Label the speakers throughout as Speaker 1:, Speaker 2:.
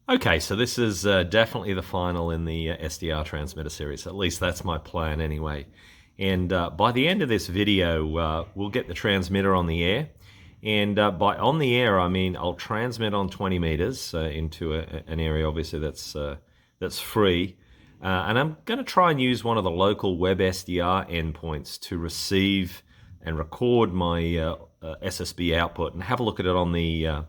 Speaker 1: Okay, so this is definitely the final in the SDR transmitter series. At least that's my plan anyway. And by the end of this video, we'll get the transmitter on the air. And by on the air, I mean I'll transmit on 20 meters into an area, obviously, that's free. And I'm going to try and use one of the local WebSdR endpoints to receive and record my SSB output and have a look at it on the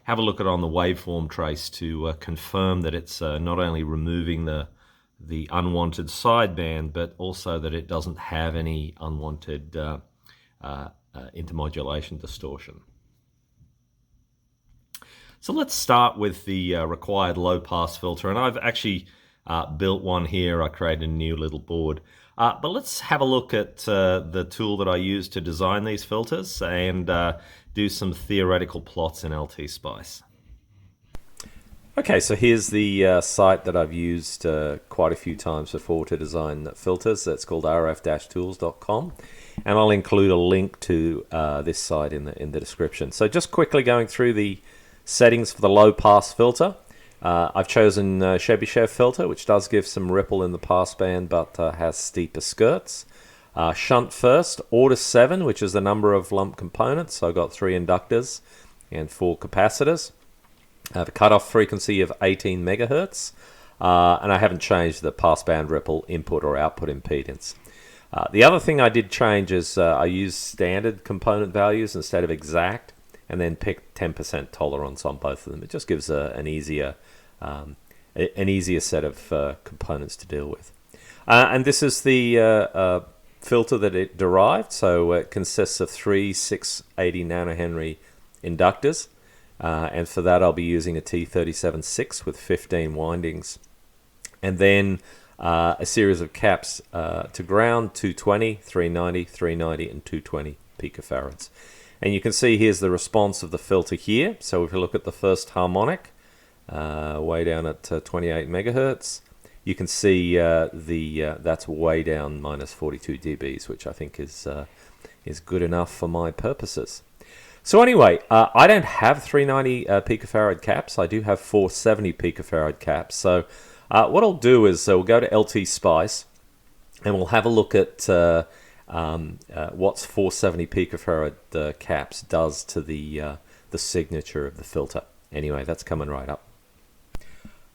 Speaker 1: waveform trace to confirm that it's not only removing the unwanted sideband, but also that it doesn't have any unwanted intermodulation distortion. So let's start with the required low-pass filter, and I've actually built one here. I created a new little board. But let's have a look at the tool that I use to design these filters and do some theoretical plots in ltspice.
Speaker 2: Okay, so here's the site that I've used quite a few times before to design filters. That's called rf-tools.com, and I'll include a link to this site in the description. So just quickly going through the settings for the low pass filter. I've chosen Chebyshev filter, which does give some ripple in the passband, but has steeper skirts. Shunt first, order 7, which is the number of lump components. So I've got 3 inductors and 4 capacitors. I have a cutoff frequency of 18 megahertz, and I haven't changed the passband ripple input or output impedance. The other thing I did change is I used standard component values instead of exact, and then picked 10% tolerance on both of them. It just gives an easier set of components to deal with. And this is the filter that it derived. So it consists of 3 680 nanohenry inductors. And for that, I'll be using a T37.6 with 15 windings. And then a series of caps to ground, 220, 390, 390, and 220 picofarads. And you can see here's the response of the filter here. So if you look at the first harmonic, way down at 28 megahertz, you can see that's way down minus 42 dBs, which I think is good enough for my purposes. So anyway, I don't have 390 picofarad caps. I do have 470 picofarad caps. So what I'll do is we'll go to ltspice, and we'll have a look at what's 470 picofarad caps does to the signature of the filter. Anyway, that's coming right up.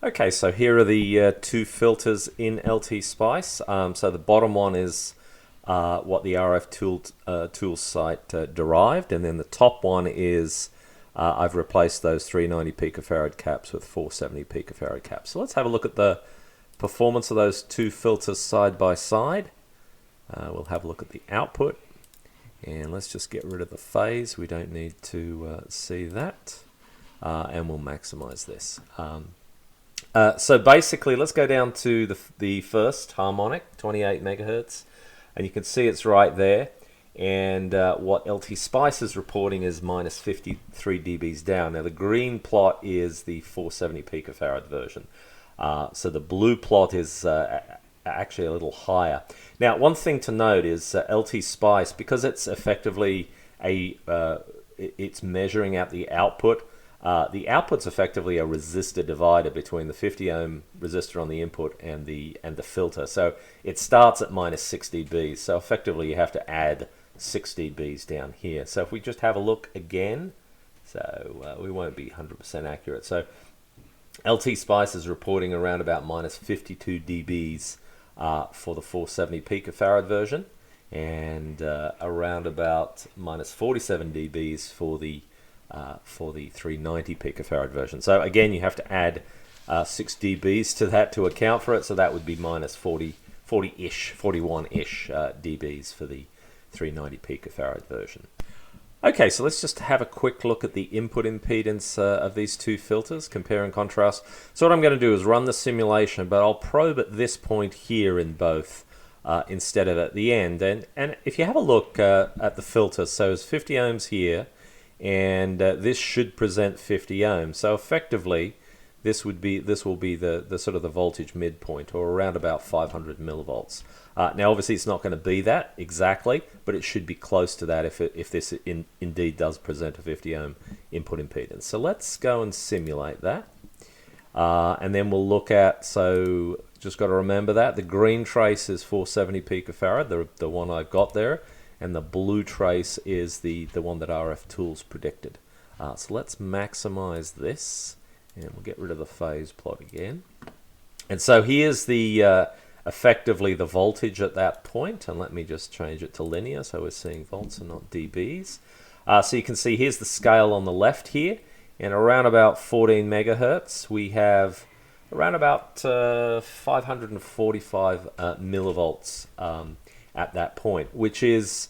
Speaker 2: Okay, so here are the 2 filters in ltspice. So the bottom one is what the RF tool site derived, and then the top one is I've replaced those 390 picofarad caps with 470 picofarad caps. So let's have a look at the performance of those 2 filters side by side. We'll have a look at the output, and let's just get rid of the phase. We don't need to see that, and we'll maximize this. So basically, let's go down to the first harmonic, 28 megahertz, and you can see it's right there. And what ltspice is reporting is minus 53 dBs down. Now the green plot is the 470 picofarad version. So the blue plot is actually a little higher. Now one thing to note is ltspice, because it's effectively it's measuring out the output. The output's effectively a resistor divider between the 50 ohm resistor on the input and the filter. So it starts at minus 6 dBs. So effectively you have to add 6 dBs down here. So if we just have a look again, so we won't be 100% accurate. So ltspice is reporting around about minus 52 dBs for the 470 picofarad version, and around about minus 47 dBs for the 390 picofarad version. So again, you have to add 6 dBs to that to account for it. So that would be minus 41-ish dBs for the 390 picofarad version. Okay, so let's just have a quick look at the input impedance of these 2 filters, compare and contrast. So what I'm going to do is run the simulation, but I'll probe at this point here in both instead of at the end. And if you have a look at the filter, so it's 50 ohms here, and this should present 50 ohms. So effectively, this will be the sort of the voltage midpoint, or around about 500 millivolts. Now, obviously, it's not going to be that exactly, but it should be close to that if this indeed does present a 50 ohm input impedance. So let's go and simulate that. And then we'll look at, so just got to remember that the green trace is 470 picofarad, the one I've got there, and the blue trace is the one that RF Tools predicted. So let's maximize this, and we'll get rid of the phase plot again. And so here's the effectively the voltage at that point, and let me just change it to linear so we're seeing volts and not dBs. So you can see here's the scale on the left here, and around about 14 megahertz we have around about 545 millivolts at that point, which is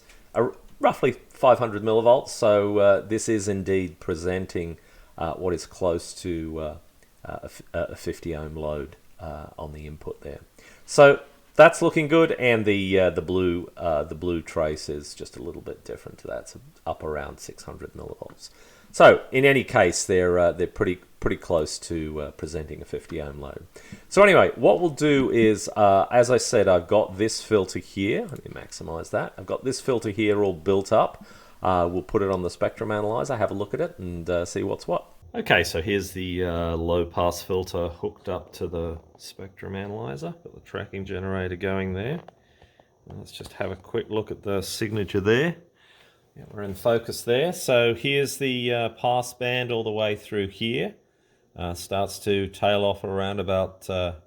Speaker 2: roughly 500 millivolts. So this is indeed presenting what is close to a 50 ohm load on the input there. So that's looking good, and the blue trace is just a little bit different to that. It's up around 600 millivolts. So in any case, they're pretty close to presenting a 50 ohm load. So anyway, what we'll do is, as I said, I've got this filter here. Let me maximize that. I've got this filter here all built up. We'll put it on the spectrum analyzer, have a look at it, and see what's what.
Speaker 1: Okay, so here's the low pass filter hooked up to the spectrum analyzer. Got the tracking generator going there. Let's just have a quick look at the signature there. Yeah, we're in focus there. So here's the pass band all the way through here. Starts to tail off around about 15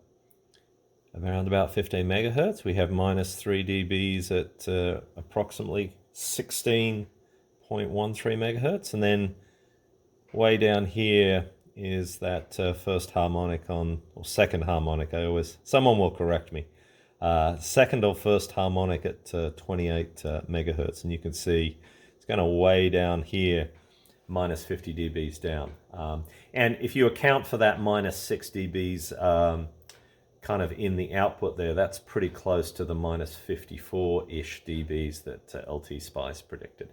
Speaker 1: megahertz. We have minus 3 dBs at approximately 16.13 megahertz, and then way down here is that first harmonic or second harmonic. Someone will correct me. Second or first harmonic at 28 megahertz, and you can see it's going to way down here, minus 50 dBs down. And if you account for that minus 6 dBs kind of in the output there, that's pretty close to the minus 54-ish dBs that ltspice predicted.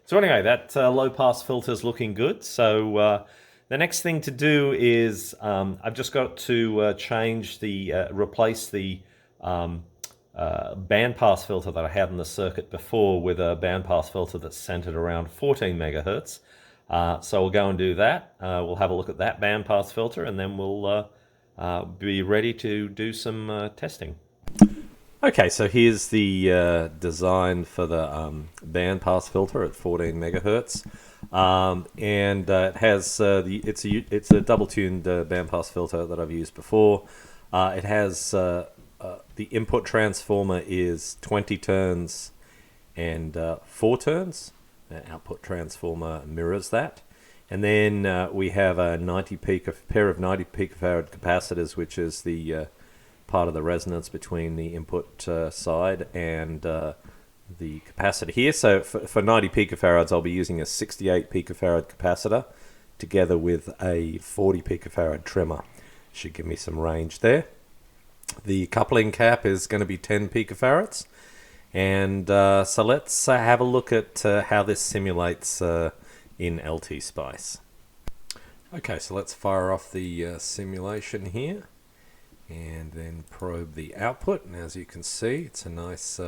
Speaker 1: So anyway, that low-pass filter is looking good. So the next thing to do is I've just got to replace the bandpass filter that I had in the circuit before with a bandpass filter that's centered around 14 megahertz. So we'll go and do that. We'll have a look at that bandpass filter, and then we'll be ready to do some testing.
Speaker 2: Okay, so here's the design for the bandpass filter at 14 megahertz, and it has it's a double-tuned bandpass filter that I've used before. It has the input transformer is 20 turns and 4 turns. The output transformer mirrors that, and then we have a pair of 90 picofarad capacitors, which is the part of the resonance between the input side and the capacitor here. So for 90 picofarads, I'll be using a 68 picofarad capacitor together with a 40 picofarad trimmer. Should give me some range there. The coupling cap is going to be 10 picofarads. And so let's have a look at how this simulates in ltspice. Okay, so let's fire off the simulation here, and then probe the output. And as you can see, it's a nice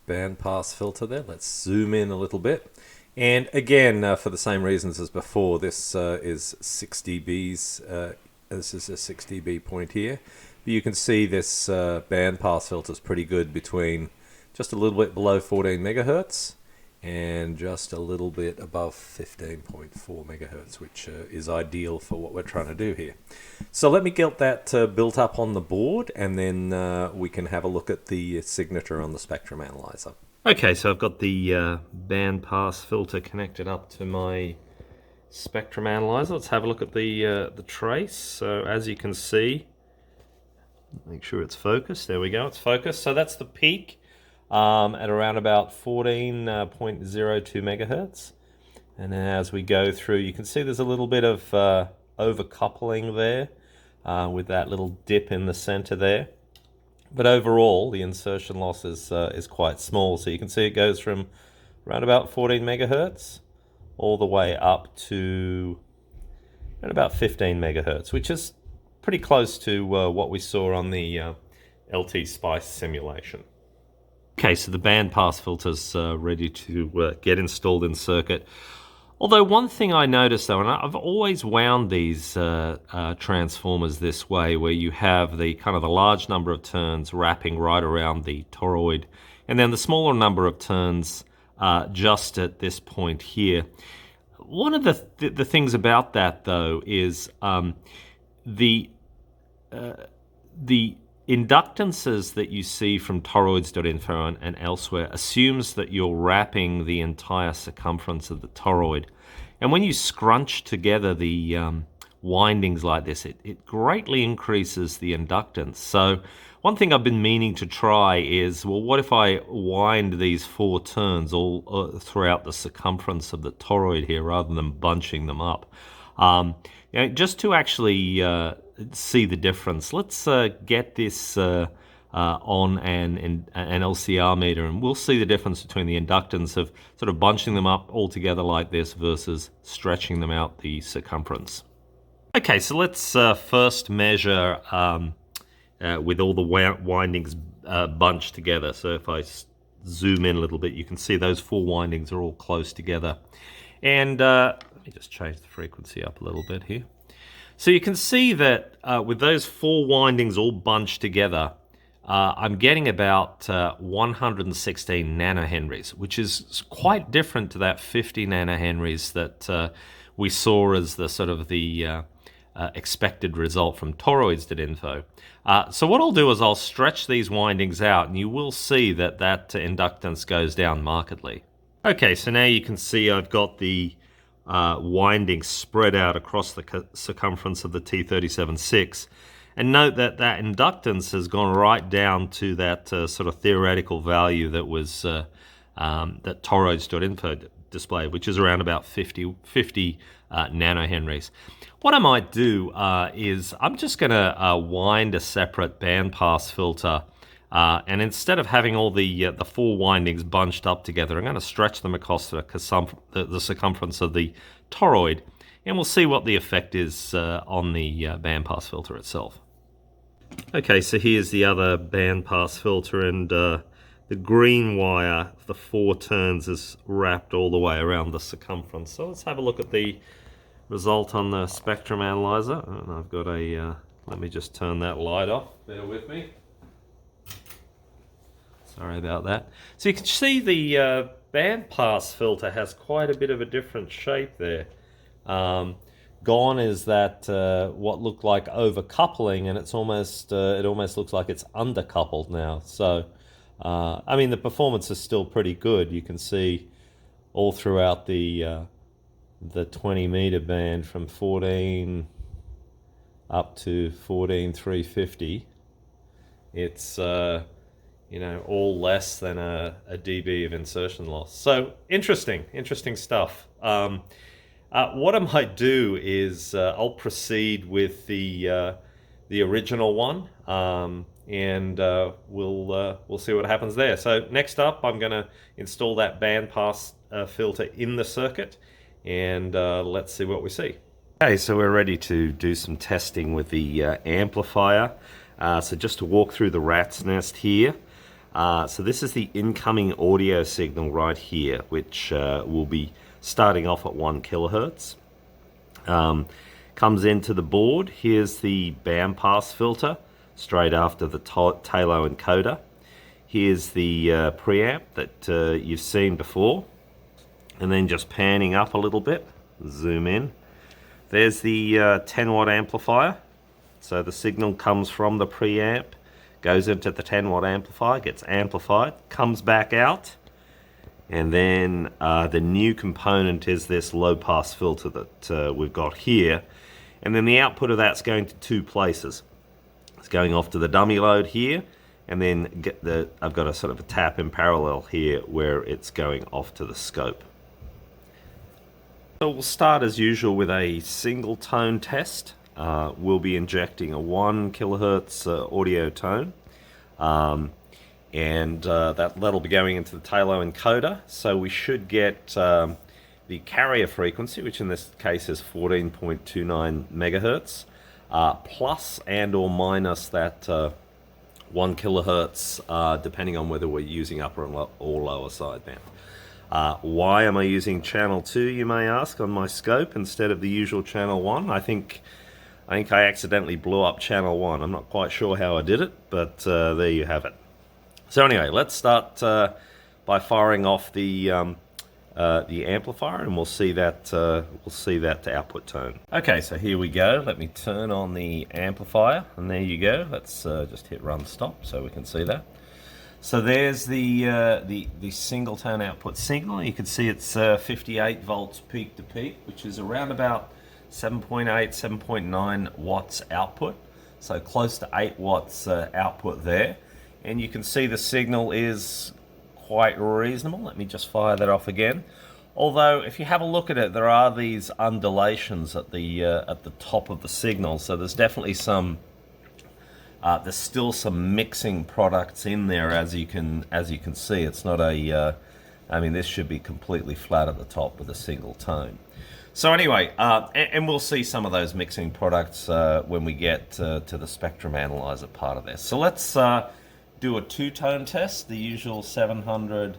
Speaker 2: bandpass filter there. Let's zoom in a little bit. And again, for the same reasons as before, this is 6 dBs. This is a 6 dB point here. But you can see this bandpass filter is pretty good between just a little bit below 14 megahertz and just a little bit above 15.4 megahertz, which is ideal for what we're trying to do here. So let me get that built up on the board, and then we can have a look at the signature on the spectrum analyzer.
Speaker 1: Okay, so I've got the bandpass filter connected up to my spectrum analyzer. Let's have a look at the trace. So as you can see, make sure it's focused. There we go, it's focused. So that's the peak at around about 14.02 megahertz. And then as we go through, you can see there's a little bit of overcoupling there with that little dip in the center there. But overall, the insertion loss is quite small. So you can see it goes from around about 14 megahertz all the way up to around about 15 megahertz, which is pretty close to what we saw on the ltspice simulation. Okay, so the bandpass filter's ready to get installed in circuit. Although one thing I noticed though, and I've always wound these transformers this way, where you have the kind of the large number of turns wrapping right around the toroid, and then the smaller number of turns just at this point here. One of the things about that though is the inductances that you see from toroids.info and elsewhere assumes that you're wrapping the entire circumference of the toroid. And when you scrunch together the windings like this, it greatly increases the inductance. So one thing I've been meaning to try is, well, what if I wind these 4 turns all throughout the circumference of the toroid here rather than bunching them up? Just to actually see the difference, let's get this on an LCR meter, and we'll see the difference between the inductance of sort of bunching them up all together like this versus stretching them out the circumference. Okay, so let's first measure with all the windings bunched together. So if I zoom in a little bit, you can see those 4 windings are all close together. And let me just change the frequency up a little bit here. So you can see that with those 4 windings all bunched together, I'm getting about 116 nanohenries, which is quite different to that 50 nanohenries that we saw as the sort of the expected result from toroids.info. So what I'll do is I'll stretch these windings out, and you will see that that inductance goes down markedly. Okay, so now you can see I've got the windings spread out across the circumference of the T37.6. And note that that inductance has gone right down to that sort of theoretical value that was that toroids.info displayed, which is around about 50 nanohenries. What I might do is I'm just going to wind a separate bandpass filter, and instead of having all the 4 windings bunched up together, I'm going to stretch them across the circumference of the toroid, and we'll see what the effect is on the bandpass filter itself. Okay, so here's the other bandpass filter, and the green wire, the 4 turns, is wrapped all the way around the circumference. So let's have a look at the result on the spectrum analyzer. And I've got a, let me just turn that light off, bear with me. Sorry about that. So you can see the bandpass filter has quite a bit of a different shape there. Gone is that what looked like overcoupling, and it's almost it almost looks like it's undercoupled now. So I mean, the performance is still pretty good. You can see all throughout the 20 meter band from 14 up to 14,350. It's you know, all less than a dB of insertion loss. So interesting stuff. What I might do is I'll proceed with the original one, and we'll see what happens there. So next up, I'm going to install that bandpass filter in the circuit, and let's see what we see. Okay, so we're ready to do some testing with the amplifier. So just to walk through the rat's nest here. So this is the incoming audio signal right here, which will be starting off at 1 kilohertz. Comes into the board. Here's the bandpass filter straight after the Talo encoder. Here's the preamp that you've seen before. And then just panning up a little bit, zoom in. There's the 10 watt amplifier. So the signal comes from the preamp, goes into the 10 watt amplifier, gets amplified, comes back out. And then the new component is this low pass filter that we've got here. And then the output of that's going to 2 places. It's going off to the dummy load here, and then I've got a sort of a tap in parallel here where it's going off to the scope. So we'll start as usual with a single tone test. We'll be injecting a 1 kilohertz audio tone. And that'll be going into the Talo encoder, so we should get the carrier frequency, which in this case is 14.29 megahertz, plus and or minus that 1 kilohertz, depending on whether we're using upper or lower sideband. Why am I using channel 2, you may ask, on my scope instead of the usual channel 1? I think I accidentally blew up channel 1. I'm not quite sure how I did it, but there you have it. So anyway, let's start by firing off the amplifier, and we'll see that output tone. Okay, so here we go. Let me turn on the amplifier, and there you go. Let's just hit run stop so we can see that. So there's the single tone output signal. You can see it's 58 volts peak to peak, which is around about 7.8, 7.9 watts output. So close to 8 watts output there. And you can see the signal is quite reasonable. Let me just fire that off again. Although, if you have a look at it, there are these undulations at the top of the signal. So there's definitely some. There's still some mixing products in there, as you can see. It's not a. I mean, this should be completely flat at the top with a single tone. So anyway, and we'll see some of those mixing products when we get to the spectrum analyzer part of this. So let's do a two-tone test, the usual 700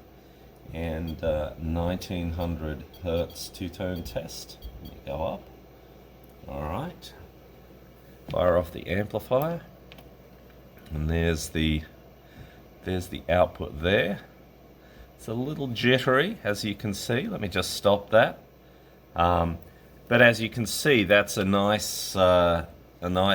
Speaker 1: and 1900 hertz two-tone test. Let me go up. All right. Fire off the amplifier. And there's the output there. It's a little jittery, as you can see. Let me just stop that. But as you can see, that's a nice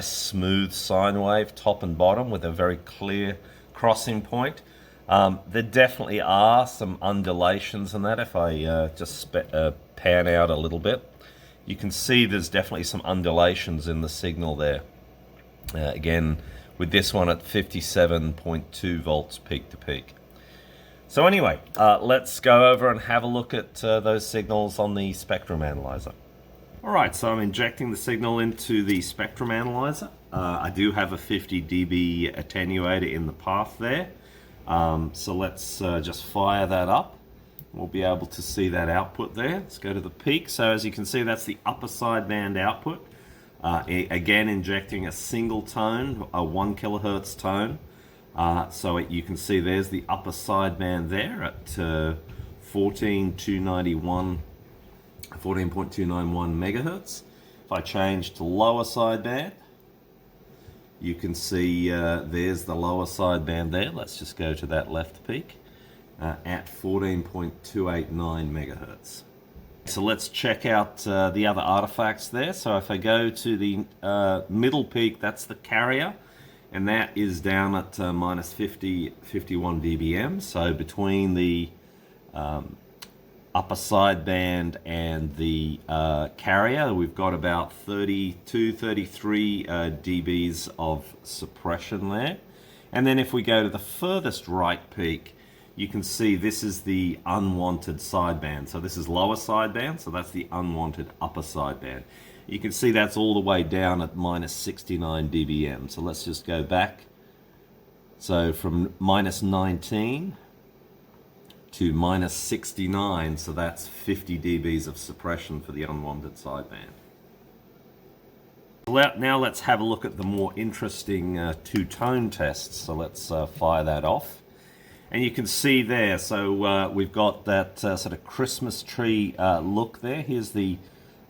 Speaker 1: smooth sine wave, top and bottom, with a very clear crossing point. There definitely are some undulations in that. If I just pan out a little bit, you can see there's definitely some undulations in the signal there. Again, with this one at 57.2 volts peak to peak. So anyway, let's go over and have a look at those signals on the spectrum analyzer. Alright, so I'm injecting the signal into the spectrum analyzer. I do have a 50 dB attenuator in the path there. So let's just fire that up. We'll be able to see that output there. Let's go to the peak. So as you can see, that's the upper sideband output. Again, injecting a single tone, a 1 kilohertz tone. So you can see there's the upper sideband there at 14.291 megahertz. If I change to lower sideband, you can see there's the lower sideband there. Let's just go to that left peak at 14.289 megahertz. So let's check out the other artifacts there. So if I go to the middle peak, that's the carrier, and that is down at minus 51 dBm. So between the upper sideband and the carrier, we've got about 32, 33 dBs of suppression there. And then if we go to the furthest right peak, you can see this is the unwanted sideband. So this is lower sideband, so that's the unwanted upper sideband. You can see that's all the way down at minus 69 dBm. So let's just go back. So from minus 19 to minus 69, so that's 50 dBs of suppression for the unwanted sideband. Now let's have a look at the more interesting two-tone tests. So let's fire that off. And you can see there, so we've got that sort of Christmas tree look there. Here's the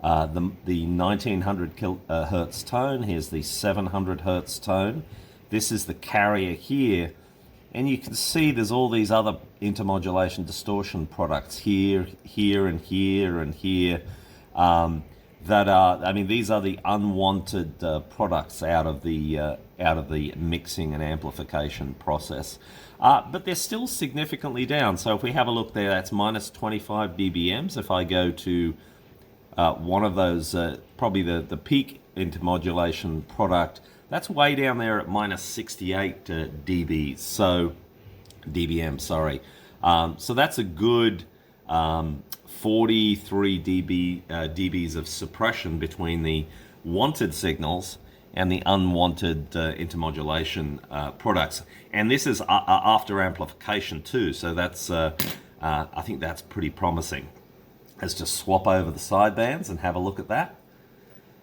Speaker 1: 1900 hertz tone. Here's the 700 hertz tone. This is the carrier here. And you can see there's all these other intermodulation distortion products here, here, and here, and here. That are, I mean, these are the unwanted products out of the mixing and amplification process. But they're still significantly down. So if we have a look there, that's minus 25 dBms. If I go to one of those, probably the peak intermodulation product, that's way down there at minus 68 dBs. So dBm, sorry. So that's a good 43 dBs of suppression between the wanted signals and the unwanted intermodulation products. And this is after amplification too, so that's I think that's pretty promising. Let's just swap over the sidebands and have a look at that.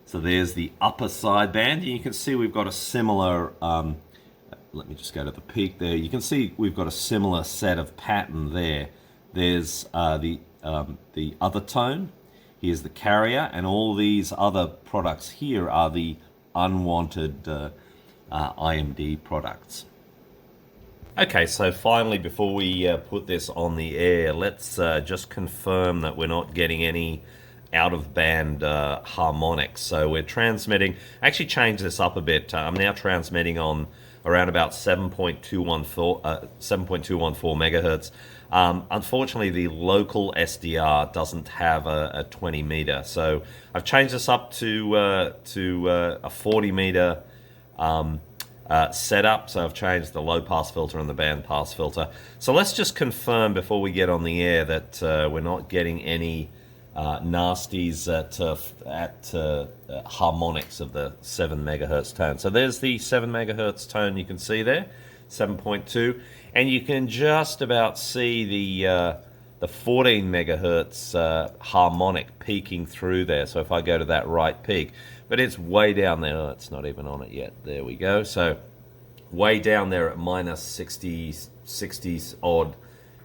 Speaker 1: So there's the upper sideband, and you can see we've got a similar, let me just go to the peak there. You can see we've got a similar set of pattern there there's the other tone, here's the carrier, and all these other products here are the unwanted IMD products. Okay, so finally, before we put this on the air, let's just confirm that we're not getting any out-of-band harmonics. So we're transmitting, actually change this up a bit. I'm now transmitting on around about 7.214 megahertz. Unfortunately, the local SDR doesn't have a 20 meter, so I've changed this up to a 40 meter setup. So I've changed the low pass filter and the band pass filter. So let's just confirm before we get on the air that we're not getting any nasties at harmonics of the 7 megahertz tone. So there's the 7 megahertz tone you can see there, 7.2, and you can just about see the 14 megahertz harmonic peeking through there. So if I go to that right peak, but it's way down there. Oh, it's not even on it yet. There we go. So way down there at minus 60 odd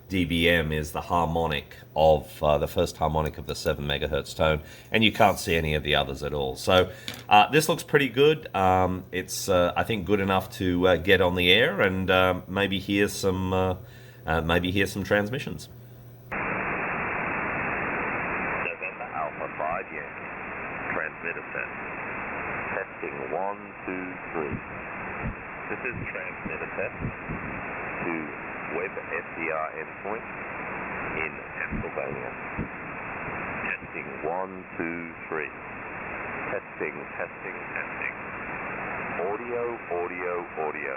Speaker 1: dBm is the harmonic of the first harmonic of the 7 megahertz tone, and you can't see any of the others at all. So this looks pretty good. It's I think good enough to get on the air and maybe hear some transmissions.
Speaker 3: November Alpha 5 Yankee, transmitter set. Testing 1, 2, 3. This is transmitter test to websdr endpoint in Pennsylvania. Testing 1, 2, 3. Testing, testing, testing. Audio, audio, audio.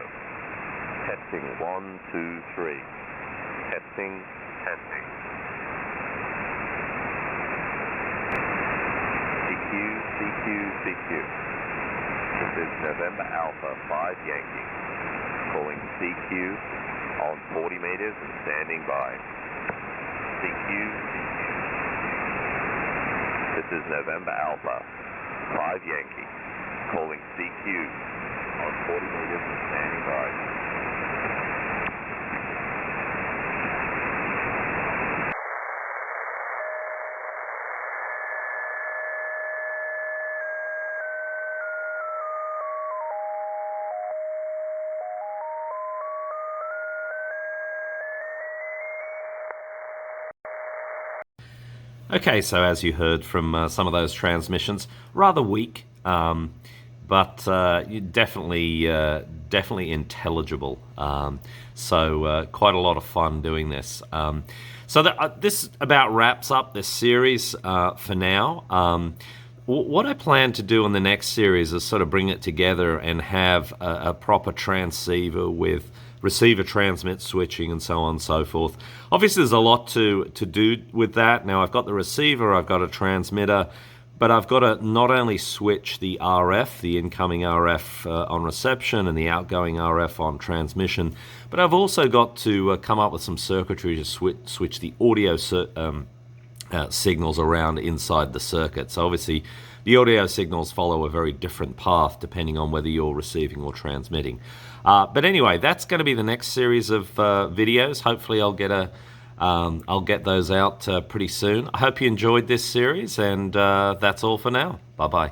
Speaker 3: Testing 1, 2, 3. Testing, testing. CQ, CQ, CQ. This is November Alpha 5 Yankee, calling CQ on 40 meters and standing by. CQ, CQ. This is November Alpha 5 Yankee, calling CQ on 40 meters and standing by.
Speaker 1: Okay, so as you heard from some of those transmissions, rather weak, but definitely intelligible. So quite a lot of fun doing this. So this about wraps up this series for now. What I plan to do in the next series is sort of bring it together and have a proper transceiver with receiver transmit switching and so on and so forth. Obviously there's a lot to do with that. Now I've got the receiver, I've got a transmitter, but I've got to not only switch the RF, the incoming RF on reception and the outgoing RF on transmission, but I've also got to come up with some circuitry to switch the audio signals around inside the circuit. So obviously the audio signals follow a very different path depending on whether you're receiving or transmitting. But anyway, that's going to be the next series of videos. Hopefully I'll get those out pretty soon. I hope you enjoyed this series, and that's all for now. Bye-bye.